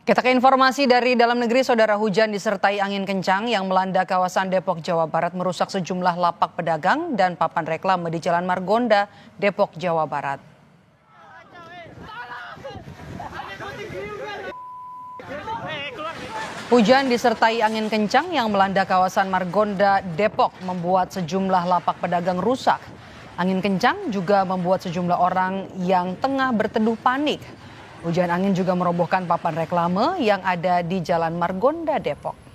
Kita ke informasi dari dalam negeri, saudara. Hujan disertai angin kencang yang melanda kawasan Depok, Jawa Barat merusak sejumlah lapak pedagang dan papan reklame di Jalan Margonda, Depok, Jawa Barat. Hujan disertai angin kencang yang melanda kawasan Margonda, Depok membuat sejumlah lapak pedagang rusak. Angin kencang juga membuat sejumlah orang yang tengah berteduh panik. Hujan angin juga merobohkan papan reklame yang ada di Jalan Margonda, Depok.